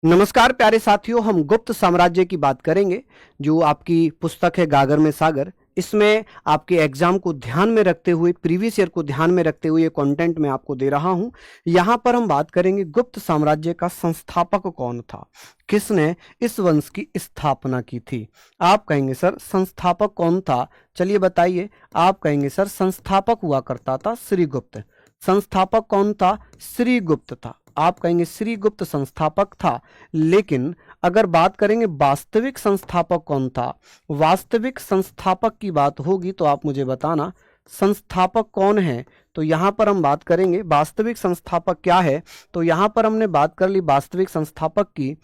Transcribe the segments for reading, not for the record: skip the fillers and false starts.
नमस्कार प्यारे साथियों, हम गुप्त साम्राज्य की बात करेंगे जो आपकी पुस्तक है गागर में सागर। इसमें आपके एग्जाम को ध्यान में रखते हुए, प्रीवियस ईयर को ध्यान में रखते हुए ये कंटेंट मैं आपको दे रहा हूं। यहां पर हम बात करेंगे गुप्त साम्राज्य का संस्थापक कौन था, किसने इस वंश की स्थापना की थी। आप कहेंगे सर संस्थापक कौन था, चलिए बताइए। आप कहेंगे सर संस्थापक हुआ करता था श्रीगुप्त। संस्थापक कौन था? श्रीगुप्त था। आप कहेंगे श्रीगुप्त संस्थापक था, लेकिन अगर बात करेंगे वास्तविक संस्थापक कौन था, वास्तविक संस्थापक की बात होगी तो आप मुझे बताना संस्थापक कौन है। तो यहां पर हम बात करेंगे वास्तविक संस्थापक क्या है। तो यहां पर हमने बात कर ली वास्तविक संस्थापक की,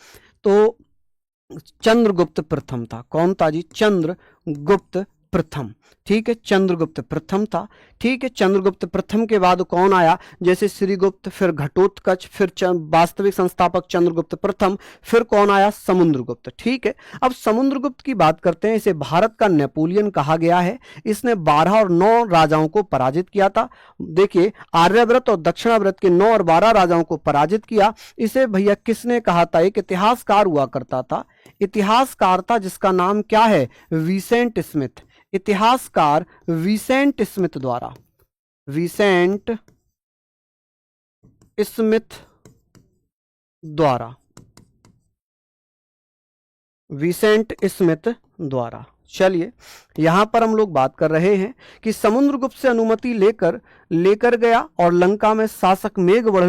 तो चंद्रगुप्त प्रथम था। कौन था जी? चंद्रगुप्त प्रथम। ठीक है, चंद्रगुप्त प्रथम था। ठीक है, चंद्रगुप्त प्रथम के बाद कौन आया? जैसे श्रीगुप्त, फिर घटोत्कच, फिर वास्तविक संस्थापक चंद्रगुप्त प्रथम, फिर कौन आया? समुद्रगुप्त। ठीक है, अब समुद्रगुप्त की बात करते हैं। इसे भारत का नेपोलियन कहा गया है। इसने 12 और 9 राजाओं को पराजित किया था। देखिए, आर्यव्रत और दक्षिणाव्रत के 9 और 12 राजाओं को पराजित किया। इसे भैया किसने कहा था? एक इतिहासकार हुआ करता था, इतिहासकार था जिसका नाम क्या है? Vincent Smith. इतिहासकार विसेंट स्मिथ द्वारा, विसेंट स्मिथ द्वारा, विसेंट स्मिथ द्वारा। चलिए, यहां पर हम लोग बात कर रहे हैं कि समुद्रगुप्त से अनुमति लेकर गया और लंका में शासक मेघवर्ण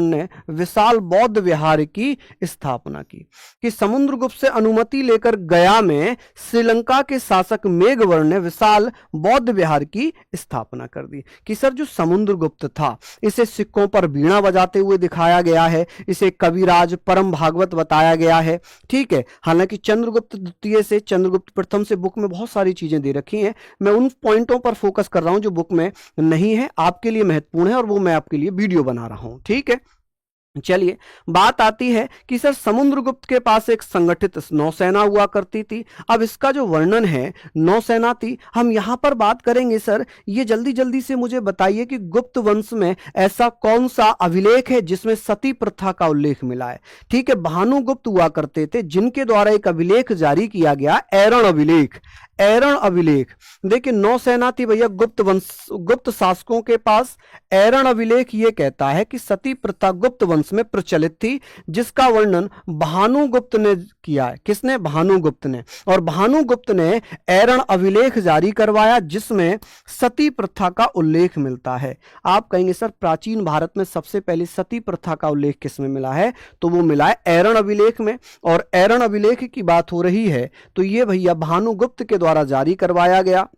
ने विशाल बौद्ध विहार की स्थापना की। कि समुद्रगुप्त से अनुमति लेकर गया में श्रीलंका के शासक मेघवर्ण ने विशाल बौद्ध विहार की स्थापना कर दी। कि सर जो समुद्रगुप्त था, इसे सिक्कों पर वीणा बजाते हुए दिखाया गया है, इसे कविराज परम भागवत बताया गया है। ठीक है, हालांकि चंद्रगुप्त द्वितीय से चंद्रगुप्त प्रथम से बुक में बहुत सारी चीजें दे रखी हैं। मैं उन पॉइंटों पर फोकस कर रहा हूं जो बुक में नहीं है, आपके लिए महत्वपूर्ण है, और वो मैं आपके लिए वीडियो बना रहा हूं। ठीक है, चलिए, बात आती है कि सर समुद्रगुप्त के पास एक संगठित नौसेना हुआ करती थी। अब इसका जो वर्णन है, नौसेना थी, हम यहां पर बात करेंगे। सर ये जल्दी जल्दी से मुझे बताइए कि गुप्त वंश में ऐसा कौन सा अभिलेख है जिसमें सती प्रथा का उल्लेख मिला है। ठीक है, भानुगुप्त हुआ करते थे जिनके द्वारा एक अभिलेख जारी किया गया, ऐरण अभिलेख। ऐरण अभिलेख, देखिए नौसेना थी भैया गुप्त शासकों के पास। ऐरण अभिलेख ये कहता है कि सती प्रथा गुप्त वंश में प्रचलित थी, जिसका वर्णन भानुगुप्त ने किया है। किसने? भानुगुप्त ने। और भानुगुप्त ने ऐरण अभिलेख जारी करवाया जिसमें सती प्रथा का उल्लेख मिलता है। आप कहेंगे सर प्राचीन भारत में सबसे पहले सती प्रथा का उल्लेख किसमें मिला है? तो वो मिला है ऐरण अभिलेख में। और ऐरण अभिलेख की बात हो रही है तो ये भैया भानुगुप्त के द्वारा जारी करवाया गया।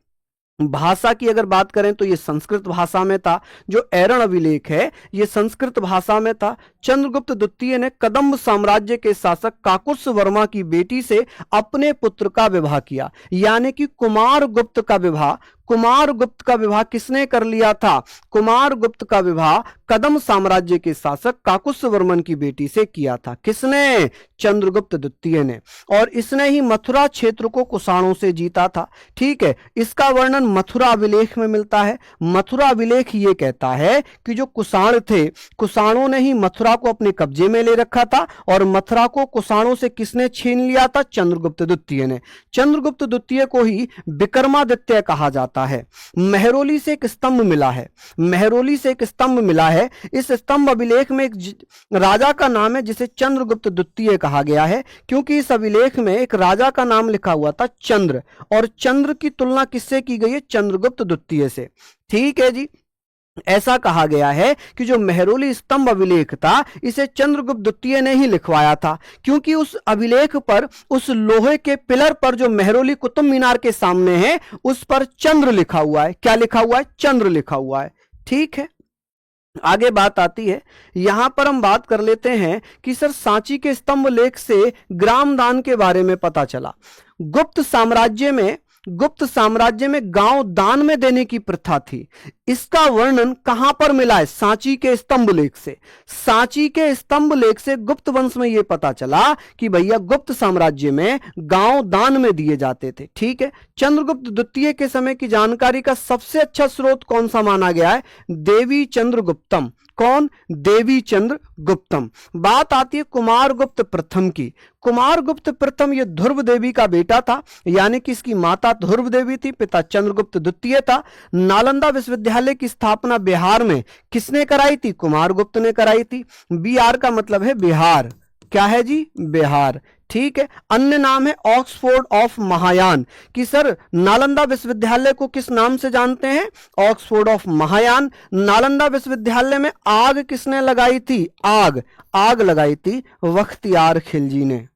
भाषा की अगर बात करें तो ये संस्कृत भाषा में था। जो ऐरण अभिलेख है ये संस्कृत भाषा में था। चंद्रगुप्त द्वितीय ने कदम्ब साम्राज्य के शासक काकुत्स वर्मा की बेटी से अपने पुत्र का विवाह किया, यानी कि कुमारगुप्त का विवाह। कुमारगुप्त का विवाह किसने कर लिया था? कुमारगुप्त का विवाह कदम्ब साम्राज्य के शासक काकुत्स वर्मन की बेटी से किया था। किसने? चंद्रगुप्त द्वितीय ने। और इसने ही मथुरा क्षेत्र को कुषाणों से जीता था। ठीक है, इसका वर्णन मथुरा अभिलेख में मिलता है। मथुरा अभिलेख ये कहता है कि जो कुषाण थे, कुषाणों ने ही मथुरा को अपने कब्जे में ले रखा था, और मथुरा को कुषाणों से किसने छीन लिया था? चंद्रगुप्त द्वितीय ने। चंद्रगुप्त द्वितीय को ही विक्रमादित्य कहा जाता है। मेहरौली से एक स्तंभ मिला है, मेहरौली से एक स्तंभ मिला है। इस स्तंभ अभिलेख में एक राजा का नाम है जिसे चंद्रगुप्त द्वितीय कहा गया है, क्योंकि इस अभिलेख में एक राजा का नाम लिखा हुआ था चंद्र, और चंद्र की तुलना किससे की गई है? चंद्रगुप्त द्वितीय से। ठीक है जी, ऐसा कहा गया है कि जो मेहरौली स्तंभ अभिलेख था इसे चंद्रगुप्त द्वितीय ने ही लिखवाया था, क्योंकि उस अभिलेख पर, उस लोहे के पिलर पर जो मेहरौली कुतुब मीनार के सामने है, उस पर चंद्र लिखा हुआ है। क्या लिखा हुआ है? चंद्र लिखा हुआ है। ठीक है, आगे बात आती है, यहां पर हम बात कर लेते हैं कि सर सांची के स्तंभ लेख से ग्राम दान के बारे में पता चला। गुप्त साम्राज्य में गांव दान में देने की प्रथा थी। इसका वर्णन कहां पर मिला है? सांची के स्तंभ लेख से। सांची के स्तंभ लेख से गुप्त वंश में यह पता चला कि भैया गुप्त साम्राज्य में गांव दान में दिए जाते थे। ठीक है, चंद्रगुप्त द्वितीय के समय की जानकारी का सबसे अच्छा स्रोत कौन सा माना गया है? देवी चंद्रगुप्तम। कौन? देवी चंद्र गुप्तम। बात आती है कुमारगुप्त प्रथम की। कुमारगुप्त प्रथम ये ध्रुव देवी का बेटा था, यानी कि इसकी माता ध्रुव देवी थी, पिता चंद्रगुप्त द्वितीय था। नालंदा विश्वविद्यालय की स्थापना बिहार में किसने कराई थी? कुमारगुप्त ने कराई थी। बिहार का मतलब है बिहार। क्या है जी? बिहार। ठीक है, अन्य नाम है ऑक्सफोर्ड ऑफ महायान। कि सर नालंदा विश्वविद्यालय को किस नाम से जानते हैं? Oxford of Mahayana. नालंदा विश्वविद्यालय में आग किसने लगाई थी? आग लगाई थी बख्तियार खिलजी ने।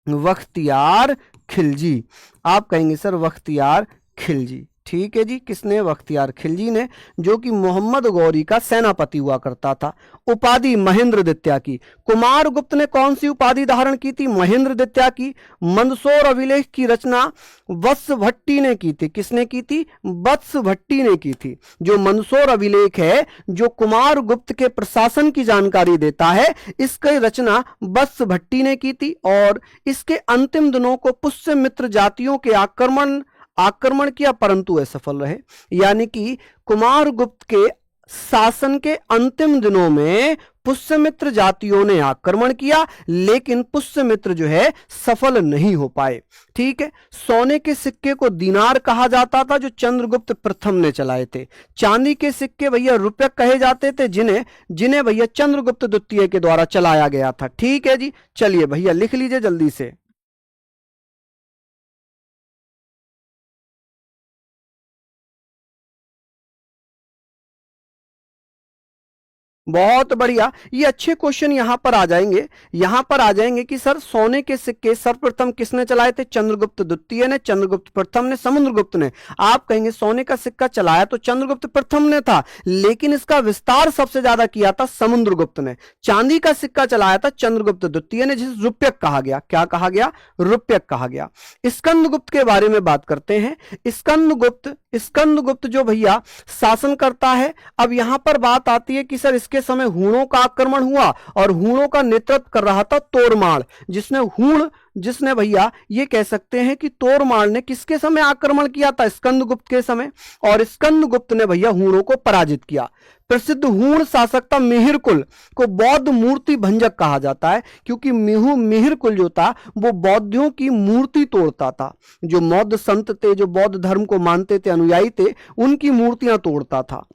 बख्तियार खिलजी। आप कहेंगे सर बख्तियार खिलजी। ठीक है जी, किसने? बख्तियार खिलजी ने, जो कि मोहम्मद गौरी का सेनापति हुआ करता था। उपाधि महेंद्र द्वितीय की। कुमारगुप्त ने कौन सी उपाधि धारण की थी? महेंद्र द्वितीय की। मंदसौर अभिलेख की रचना वत्स भट्टी ने की थी। किसने की थी? वत्स भट्टी ने की थी। जो मंदसौर अभिलेख है, जो कुमारगुप्त के प्रशासन की जानकारी देता है, इसकी रचना वत्स भट्टी ने की थी। और इसके अंतिम दिनों को पुष्यमित्र जातियों के आक्रमण किया, परंतु असफल रहे। यानी कि कुमारगुप्त के शासन के अंतिम दिनों में पुष्यमित्र जातियों ने आक्रमण किया, लेकिन पुष्यमित्र जो है सफल नहीं हो पाए। ठीक है, सोने के सिक्के को दीनार कहा जाता था, जो चंद्रगुप्त प्रथम ने चलाए थे। चांदी के सिक्के भैया रुपये कहे जाते थे, जिन्हें भैया चंद्रगुप्त द्वितीय के द्वारा चलाया गया था। ठीक है जी, चलिए भैया लिख लीजिए जल्दी से। बहुत बढ़िया, ये अच्छे क्वेश्चन यहां पर आ जाएंगे कि सर सोने के सिक्के सर्वप्रथम किसने चलाए थे? चंद्रगुप्त द्वितीय ने, चंद्रगुप्त प्रथम ने, समुद्रगुप्त ने। आप कहेंगे सोने का सिक्का चलाया तो चंद्रगुप्त प्रथम ने था, लेकिन इसका विस्तार सबसे ज्यादा किया था समुद्रगुप्त ने। चांदी का सिक्का चलाया था चंद्रगुप्त द्वितीय ने, जिसे रुप्यक कहा गया। क्या कहा गया? रुप्यक कहा गया। स्कंदगुप्त के बारे में बात करते हैं। स्कंदगुप्त जो भैया शासन करता है। अब यहां पर बात आती है कि सर इसके समय हूणों का आक्रमण हुआ, और हूणों का नेतृत्व कर रहा था तोरमाड़, जिसने भैया ये कह सकते हैं कि तोरमाड़ ने किसके समय आक्रमण किया था? स्कंदगुप्त के समय। और स्कंदगुप्त ने भैया हूणों को पराजित किया। प्रसिद्ध हूण शासक था मिहिरकुल, को बौद्ध मूर्ति भंजक कहा जाता है, क्योंकि मिहिरकुल जो था वो बौद्धों की मूर्ति तोड़ता था। जो बौद्ध संत थे, जो बौद्ध धर्म को मानते थे, अनुयायी थे, उनकी मूर्तियां तोड़ता था।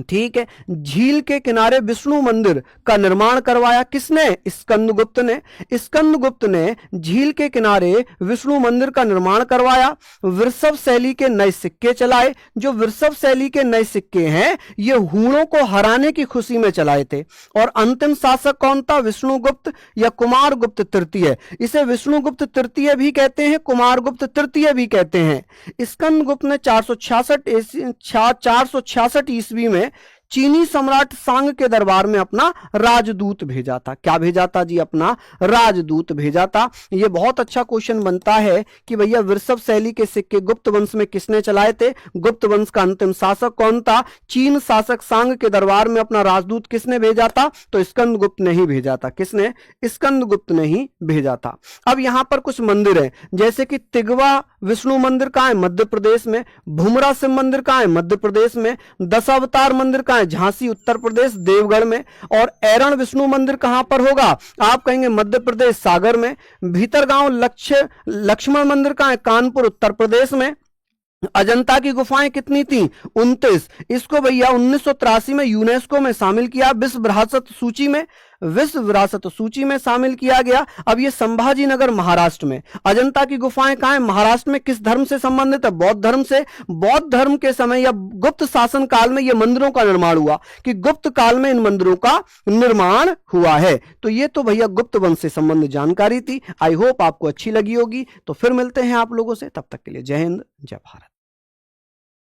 ठीक है, झील के किनारे विष्णु मंदिर का निर्माण करवाया। किसने? स्कंदगुप्त ने। स्कंदगुप्त ने झील के किनारे विष्णु मंदिर का निर्माण करवाया। वृषभ शैली के नए सिक्के चलाए। जो वृषभ शैली के नए सिक्के हैं, ये हूणों को हराने की खुशी में चलाए थे। और अंतिम शासक कौन था? विष्णुगुप्त या कुमारगुप्त तृतीय। इसे विष्णुगुप्त तृतीय भी कहते हैं, कुमारगुप्त तृतीय भी कहते हैं। स्कंदगुप्त ने 466 ईस्वी में चीनी सम्राट सांग के दरबार में अपना राजदूत भेजा था। क्या भेजा था जी? अपना राजदूत भेजा था। यह बहुत अच्छा क्वेश्चन बनता है कि भैया वृषभ शैली के सिक्के गुप्त वंश में किसने चलाए थे? गुप्त वंश का अंतिम शासक कौन था? चीन शासक सांग के दरबार में अपना राजदूत किसने भेजा था? तो स्कंदगुप्त ने ही भेजा था। किसने? स्कंदगुप्त ने ही भेजा था। अब यहां पर कुछ मंदिर है, जैसे कि तिगवा विष्णु मंदिर कहां है? मध्य प्रदेश में। भूमरा शिव मंदिर कहां है? मध्य प्रदेश में। दशावतार मंदिर कहां है? झांसी उत्तर प्रदेश, देवगढ़ में। और ऐरण विष्णु मंदिर कहां पर होगा? आप कहेंगे मध्य प्रदेश, सागर में। भीतरगांव लक्ष्मण मंदिर कहां है? कानपुर उत्तर प्रदेश में। अजंता की गुफाएं कितनी थी? 29। इसको भैया 1983 में यूनेस्को में शामिल किया, विश्व विरासत सूची में शामिल किया गया। अब ये संभाजी नगर महाराष्ट्र में। अजंता की गुफाएं कहां है? महाराष्ट्र में। किस धर्म से संबंधित है? बौद्ध धर्म से। बौद्ध धर्म के समय या गुप्त शासन काल में ये मंदिरों का निर्माण हुआ, कि गुप्त काल में इन मंदिरों का निर्माण हुआ है। तो ये तो भैया गुप्त वंश से संबंधित जानकारी थी। आई होप आपको अच्छी लगी होगी। तो फिर मिलते हैं आप लोगों से, तब तक के लिए जय हिंद, जय भारत।